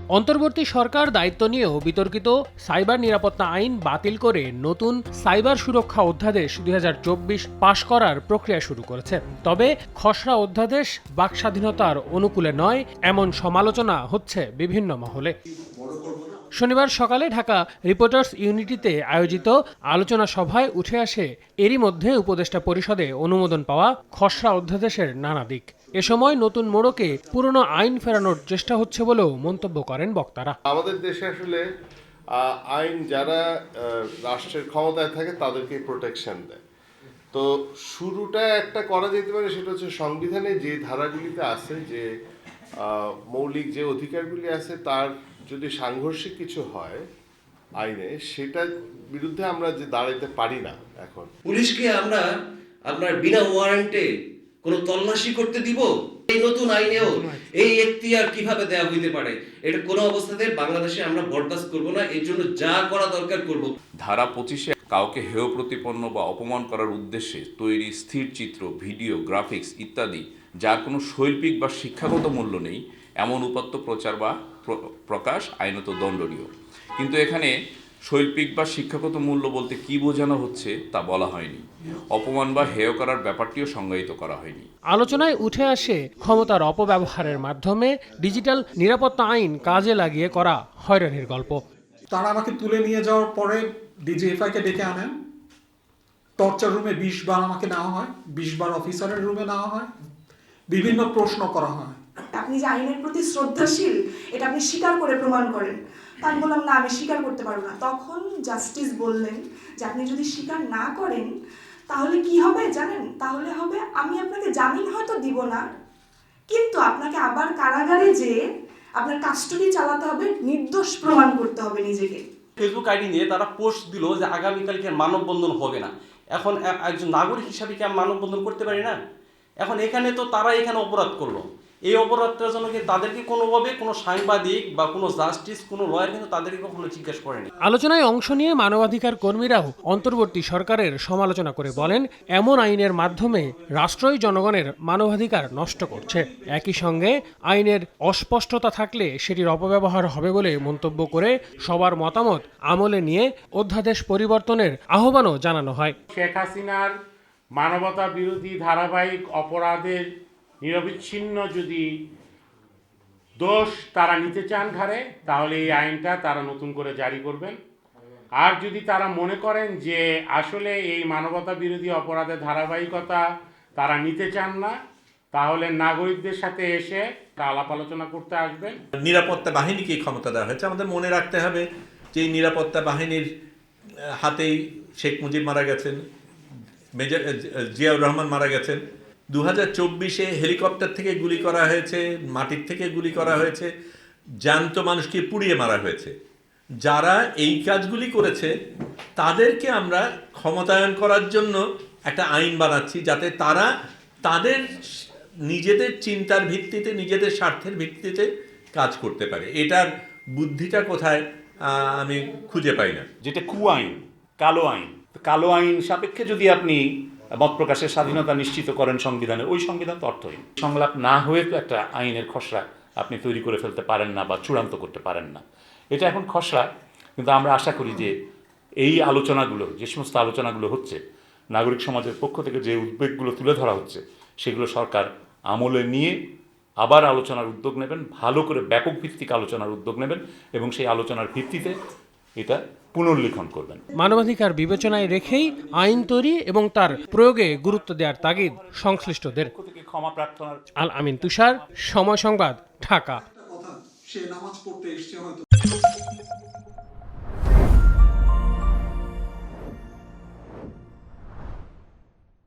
অন্তর্বর্তী সরকার দায়িত্ব নিয়েও বিতর্কিত সাইবার নিরাপত্তা আইন বাতিল করে নতুন সাইবার সুরক্ষা অধ্যাদেশ ২০২৪ পাশ করার প্রক্রিয়া শুরু করেছে। তবে খসড়া অধ্যাদেশ বাকস্বাধীনতার অনুকূলে নয় এমন সমালোচনা হচ্ছে বিভিন্ন মহলে। শনিবার সকালে ঢাকা রিপোর্টার্স ইউনিটিতে আয়োজিত আলোচনা সভায় উঠে আসে এরই মধ্যে উপদেষ্টা পরিষদে অনুমোদন পাওয়া খসড়া অধ্যাদেশের নানা দিক। এ সময় নতুন মোড়কে পুরনো আইন ফেরানোর চেষ্টা হচ্ছে বলেও মন্তব্য করেন বক্তারা। আমাদের দেশে আসলে আইন যারা রাষ্ট্রের ক্ষমতায় থাকে তাদেরকে প্রোটেকশন দেয়। তো শুরুটা একটা করা যেতে পারে, সেটা হচ্ছে সংবিধানে যে ধারাগুলিতে আছে, যে মৌলিক যে অধিকারগুলি আছে, তার যদি সাংঘর্ষিক কিছু হয় আইনে, সেটার বিরুদ্ধে আমরা যে দাঁড়াইতে পারি না। এখন পুলিশকে আমরা আপনার বিনা ওয়ারেন্টে কোনো তল্লাশি করতে দিব? এই নতুন আইনেও এই এখতিয়ার কিভাবে দেওয়া হইতে পারে? এটা কোনো অবস্থাতে বাংলাদেশে আমরা বরদাস্ত করব না। এর জন্য যা করা দরকার করব। ধারা ২৫-এ কাউকে হেয় প্রতিপন্ন বা অপমান করার উদ্দেশ্যে তৈরি স্থির চিত্র, ভিডিও, গ্রাফিক্স ইত্যাদি যার কোনো শৈল্পিক বা শিক্ষাগত মূল্য নেই এমন উপাত্ত প্রচার বা প্রকাশ আইনত দণ্ডনীয়। কিন্তু এখানে শৈল্পিক বা শিক্ষাগত মূল্য বলতে কি বোঝানো হচ্ছে তা বলা হয়নি। অপমান বা হেয় করার ব্যাপারটিও সংজ্ঞায়িত করা হয়নি। আলোচনায় উঠে আসে ক্ষমতার অপব্যবহারের মাধ্যমে ডিজিটাল নিরাপত্তা আইন কাজে লাগিয়ে করা হয়রানির গল্প। তারা আমাকে তুলে নিয়ে যাওয়ার পরে ডিজিএফআইকে ডেকে আনেন, টর্চার রুমে ২০ বার আমাকে নেওয়া হয়, ২০ বার অফিসারের রুমে নেওয়া হয়, বিভিন্ন প্রশ্ন করা হয়। আপনি যে আইনের প্রতি শ্রদ্ধাশীল এটা আপনি স্বীকার করে প্রমাণ করেন। আমি বললাম না, আমি স্বীকার করতে পারবো না। তখন জাস্টিস বললেন যে আপনি যদি স্বীকার না করেন তাহলে কি হবে জানেন? তাহলে হবে আমি আপনাকে জামিন হয়তো দিব না, কিন্তু আপনাকে আবার কারাগারে যেয়ে আপনার কাস্টডি চালাতে হবে, নির্দোষ প্রমাণ করতে হবে নিজেকে। ফেসবুক আইডি নিয়ে তারা পোস্ট দিল যে আগামীকালকে মানববন্ধন হবে না। এখন একজন নাগরিক হিসাবে কি আমি মানববন্ধন করতে পারি না? এখন এখানে তো তারা এখানে অপরাধ করলো। এই অপরাধটার জন্য কি তাদেরকে কোনোভাবে কোনো সাংবাদিক বা কোনো জাস্টিস, কোনো লয়ার কিন্তু তাদেরকে কখনো জিজ্ঞেস করেনি। আলোচনায় অংশ নিয়ে মানবাধিকার কর্মীরাও অন্তর্বর্তী সরকারের সমালোচনা করে বলেন, এমন আইনের মাধ্যমে রাষ্ট্রই জনগণের মানবাধিকার নষ্ট করছে। একই সঙ্গে আইনের অস্পষ্টতা থাকলে সেটির অপব্যবহার হবে বলে মন্তব্য করে সবার মতামত আমলে নিয়ে অধ্যাদেশ পরিবর্তনের আহ্বানও জানানো হয়। শেখ হাসিনার মানবতা বিরোধী ধারাবাহিক অপরাধের নিরবিচ্ছিন্ন যদি দোষ তারা নিতে চান ঘাড়ে, তাহলে এই আইনটা তারা নতুন করে জারি করবেন। আর যদি তারা মনে করেন যে আসলে এই মানবতা বিরোধী অপরাধের ধারাবাহিকতা তারা নিতে চান না, তাহলে নাগরিকদের সাথে এসে আলাপ আলোচনা করতে আসবেন। নিরাপত্তা বাহিনীকে ক্ষমতা দেওয়া হয়েছে। আমাদের মনে রাখতে হবে যে এই নিরাপত্তা বাহিনীর হাতেই শেখ মুজিব মারা গেছেন, মেজর জিয়াউর রহমান মারা গেছেন। 2024-এ হেলিকপ্টার থেকে গুলি করা হয়েছে, মাটির থেকে গুলি করা হয়েছে, জ্যান্ত মানুষকে পুড়িয়ে মারা হয়েছে। যারা এই কাজগুলি করেছে তাদেরকে আমরা ক্ষমতায়ন করার জন্য একটা আইন বানাচ্ছি, যাতে তারা তাদের নিজেদের চিন্তার ভিত্তিতে, নিজেদের স্বার্থের ভিত্তিতে কাজ করতে পারে। এটার বুদ্ধিটা কোথায় আমি খুঁজে পাই না। যেটা আইন, কালো আইন, কালো আইন সাপেক্ষে যদি আপনি মত প্রকাশের স্বাধীনতা নিশ্চিত করেন সংবিধানে, ওই সংবিধান তো অর্থহীন। সংলাপ না হয়ে তো একটা আইনের খসড়া আপনি তৈরি করে ফেলতে পারেন না বা চূড়ান্ত করতে পারেন না। এটা এখন খসড়া, কিন্তু আমরা আশা করি যে এই আলোচনাগুলো, যে সমস্ত আলোচনাগুলো হচ্ছে, নাগরিক সমাজের পক্ষ থেকে যে উদ্বেগগুলো তুলে ধরা হচ্ছে, সেগুলো সরকার আমলে নিয়ে আবার আলোচনার উদ্যোগ নেবেন, ভালো করে ব্যাপক ভিত্তিক আলোচনার উদ্যোগ নেবেন এবং সেই আলোচনার ভিত্তিতে এটা পুনর্লিখন করবেন। মানবাধিকার বিবেচনায় রেখেই আইন তৈরি এবং তার প্রয়োগে গুরুত্ব দেওয়ার তাগিদ সংশ্লিষ্টদের। ক্ষমা প্রার্থনার। আল আমিন তুষার, সময় সংবাদ, ঢাকা। সে নামাজ পড়তে এসেছে হয়তো।